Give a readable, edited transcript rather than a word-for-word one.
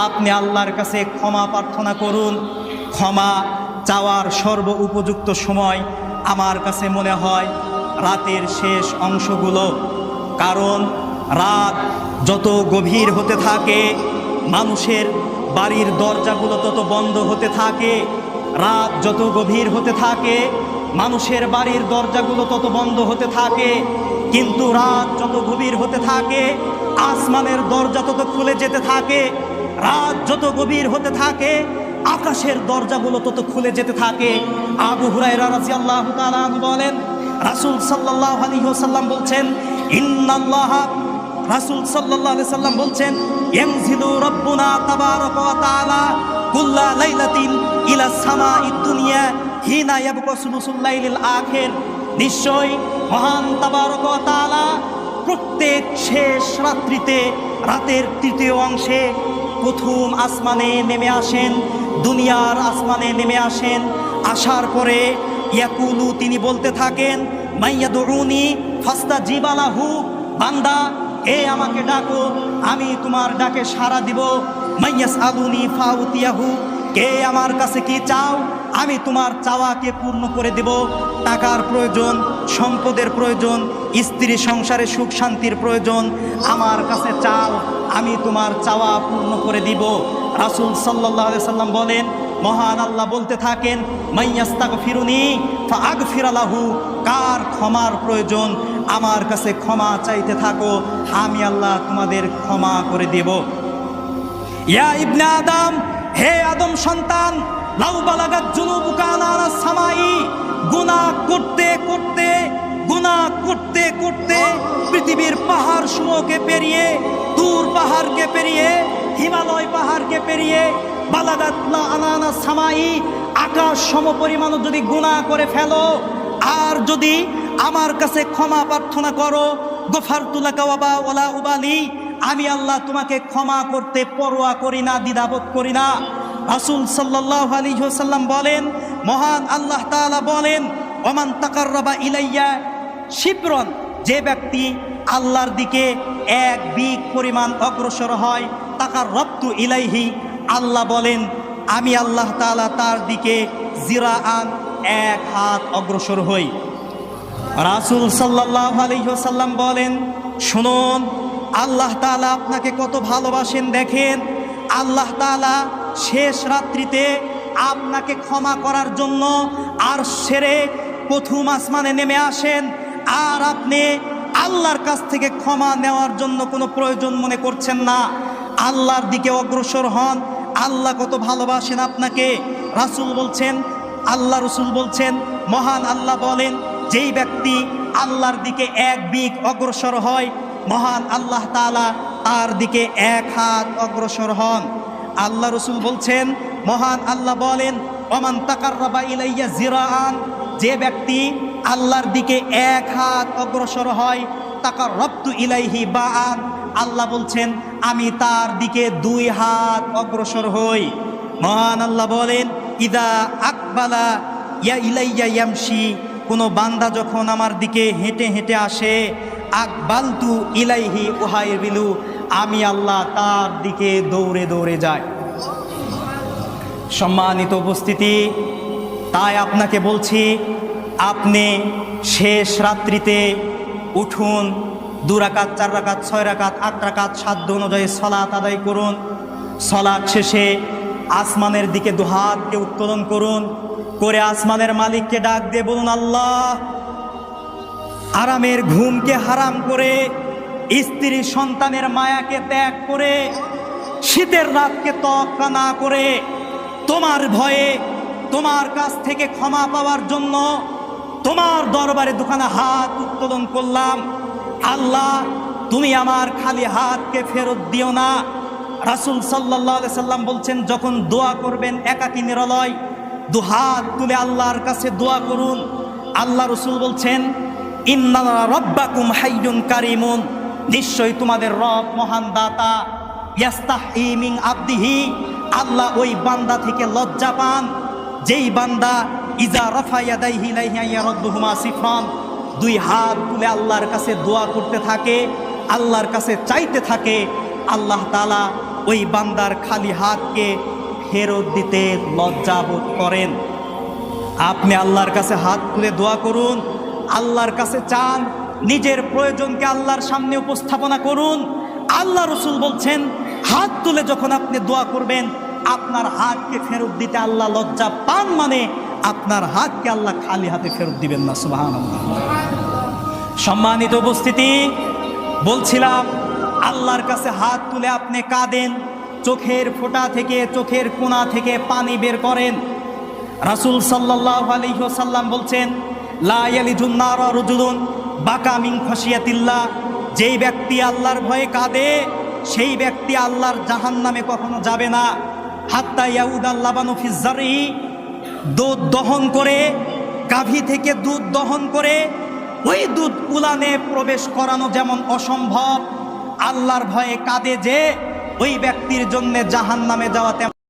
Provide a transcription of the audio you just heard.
আপনি আল্লাহর কাছে ক্ষমা প্রার্থনা করুন। ক্ষমা চাওয়ার সর্ব উপযুক্ত সময় আমার কাছে মনে হয় রাতের শেষ অংশগুলো। কারণ রাত যত গভীর হতে থাকে মানুষের বাড়ির দরজাগুলো তত বন্ধ হতে থাকে। রাত যত গভীর হতে থাকে মানুষের বাড়ির দরজাগুলো তত বন্ধ হতে থাকে। কিন্তু রাত যত গভীর হতে থাকে আসমানের দরজা তত খুলে যেতে থাকে। রাত যত গভীর হতে থাকে আকাশের দরজাগুলো তত খুলে যেতে থাকে। আবু হুরায়রা রাদিয়াল্লাহু তাআলা আনহু বলেন, রাসূল সাল্লাল্লাহু আলাইহি ওয়াসাল্লাম বলছেন, ইন্নাল্লাহা, রাসূল সাল্লাল্লাহু আলাইহি ওয়াসাল্লাম বলছেন, ইয়ানজিলু রাব্বুনা তাবারাকা ওয়া তাআলা কুল্লা লাইলাতিন ইলা সামাঈদ দুনিয়া হিনা ইয়াবকা সুলুসুল লাইলিল আখির। নিশ্চয় মহান তাবারাকা ওয়া তাআলা প্রত্যেক শেষ রাত্রিতে রাতের তৃতীয় অংশে প্রথম আসমানে নেমে আসেন, দুনিয়ার আসমানে নেমে আসেন। আসার পরে ইয়াকুলু, তিনি বলতে থাকেন, মাইয়াদউনি ফাস্তাজিবা লাহু, বান্দা এ আমাকে ডাকো, আমি তোমার ডাকে সাড়া দিব। মাইয়াসআলুনি ফাউতিয়াহু, কে আমার কাছে কি চাও, আমি তোমার চাওয়াকে পূর্ণ করে দেব। টাকার প্রয়োজন, সম্পদের প্রয়োজন, স্ত্রী সংসারে সুখ শান্তির প্রয়োজন, আমার কাছে চাও, আমি তোমার চাওয়া পূর্ণ করে দিব। রাসূল সাল্লাল্লাহু আলাইহি সাল্লাম বলেন, মহান আল্লাহ বলতে থাকেন, মাইয়াস্তাগফিরুনি ফাআগফিরা লাহু, কার ক্ষমার প্রয়োজন আমার কাছে ক্ষমা চাইতে থাকো, আমি আল্লাহ তোমাদের ক্ষমা করে দেব। ইয়া ইবনে আদম, হে আদম সন্তান, লাউ বালাগাত যুনুবুকা আনাস সামাই, গুনাহ করতে করতে গুনাহ করতে করতে পৃথিবীর পাহাড় সমূহকে পেরিয়ে, দূর পাহাড়কে পেরিয়ে, হিমালয় পাহাড়কে পেরিয়ে, বালাগাত লা আনাস সামাই, আকাশ সমপরিমাণ যদি গুনাহ করে ফেলো আর যদি আমার কাছে ক্ষমা প্রার্থনা করো, গফারতু লাকা ওয়ালা উবালি, আমি আল্লাহ তোমাকে ক্ষমা করতে পরোয়া করি না, দ্বিধাবোধ করি না। রাসূল সাল্লাল্লাহু আলাইহি ওয়াসাল্লাম বলেন, মহান আল্লাহ তাআলা বলেন, ওমান তাকাররাবা ইলাইয়া শিবরন, যে ব্যক্তি আল্লাহর দিকে এক বিঘ পরিমাণ অগ্রসর হয়, তাকাররাবতু ইলাইহি, আল্লাহ বলেন আমি আল্লাহ তাআলা তার দিকে জিরাআন, এক হাত অগ্রসর হই। রাসূল সাল্লাল্লাহু আলাইহি ওয়াসাল্লাম বলেন, শুনুন আল্লাহ তাআলা আপনাকে কত ভালোবাসেন দেখেন। আল্লাহ তাআলা শেষ রাত্রিতে আপনাকে ক্ষমা করার জন্য আর সেরে প্রথম আসমানে নেমে আসেন, আর আপনি আল্লাহর কাছ থেকে ক্ষমা নেওয়ার জন্য কোনো প্রয়োজন মনে করছেন না, আল্লাহর দিকে অগ্রসর হন। আল্লাহ কত ভালোবাসেন আপনাকে। রাসূল বলছেন, আল্লাহ রসুল বলছেন, মহান আল্লাহ বলেন, যেই ব্যক্তি আল্লাহর দিকে এক বিঘ অগ্রসর হয়, মহান আল্লাহ তাআলা তার দিকে এক হাত অগ্রসর হন। আল্লাহ রসুল বলছেন, মহান আল্লাহ বলেন, ওমান তাকাররাবা ইলাইয়া জিরাআন, যে ব্যক্তি আল্লাহর দিকে এক হাত অগ্রসর হয়, তাকাররাবতু ইলাইহি বাআন, আল্লাহ বলছেন আমি তার দিকে দুই হাত অগ্রসর হই। মহান আল্লাহ বলেন, ইদা আকবালা ইয়া ইলাইয়া ইয়ামশি, কোনো বান্দা যখন আমার দিকে হেঁটে হেঁটে আসে, আকবালতু ইলাইহি উহাইবিলু, আমি আল্লাহ তার দিকে দৌড়ে দৌড়ে যাই। সম্মানিত উপস্থিতি, তাই আপনাকে বলছি, আপনি শেষ রাত্রিতে উঠুন, 2 রাকাত, 4 রাকাত, 6 রাকাত, 8 রাকাত, সাধ্য অনুযায়ী সালাত আদায় করুন। সালাত শেষে আসমানের দিকে দুহাতকে উত্তোলন করুন, করে আসমানের মালিককে ডাক দিয়ে বলুন, আল্লাহ, আরামের ঘুমকে হারাম করে, স্ত্রী সন্তানের মায়াকে ত্যাগ করে, শীতের রাতকে তোয়াক্কা না করে, তোমার ভয়ে তোমার কাছ থেকে ক্ষমা পাওয়ার জন্য তোমার দরবারে দুখানা হাত উত্তোলন করলাম। আল্লাহ, তুমি আমার খালি হাতকে ফেরত দিও না। রাসূল সাল্লাল্লাহু আলাইহি সাল্লাম বলছেন, যখন দোয়া করবেন একাকী নিরলয় দুহাত তুলে আল্লাহর কাছে দোয়া করুন। আল্লাহ রসুল বলছেন, ইন্না রাব্বাকুম হাইয়ুন কারিমুন, নিশ্চয়ই তোমাদের রব মহান দাতা। ইয়াস্তাহি মিন আবদিহি, আল্লাহ ওই বান্দা থেকে লজ্জা পান যেই বান্দা ইজা রাফা ইয়াদাইহি ইলাইহি ইয়ারুদ্দুহুমা সিফরান, 2 হাত তুলে আল্লাহর কাছে দোয়া করতে থাকে, আল্লাহর কাছে চাইতে থাকে, আল্লাহ তাআলা ওই বান্দার খালি হাতকে ফেরত দিতে লজ্জাবোধ করেন। আপনি আল্লাহর কাছে হাত তুলে দোয়া করুন, আল্লাহর কাছে চান, নিজের প্রয়োজনকে আল্লাহর সামনে উপস্থাপনা করুন। আল্লাহ রসুল বলছেন, হাত তুলে যখন আপনি দোয়া করবেন, আপনার হাতকে ফেরত দিতে আল্লাহ লজ্জা পান, মানে আপনার হাতকে আল্লাহ খালি হাতে ফেরত দিবেন না। সুবহানাল্লাহ। সম্মানিত উপস্থিতি, বলছিলাম আল্লাহর কাছে হাত তুলে আপনি কাঁদেন, চোখের ফোঁটা থেকে, চোখের কোণা থেকে পানি বের করেন। রাসূল সাল্লাল্লাহু আলাইহি ওয়াসাল্লাম বলছেন, লা ইয়ালিজুন নারা রাজুলুন বাকা মিন খাশিয়াতিল্লাহ, যেই ব্যক্তি আল্লাহর ভয়ে কাঁদে সেই ব্যক্তি আল্লাহর জাহান্নামে কখনো যাবে না। হাত্তা ইয়াউদাল লাবানু ফিজ জারই, দুধ দহন করে, গাভী থেকে দুধ দহন করে ওই দুধ উলানে প্রবেশ করানো যেমন অসম্ভব, আল্লাহর ভয়ে কাঁদে যে ওই ব্যক্তির জন্য জাহান্নামে যাওয়া তেমন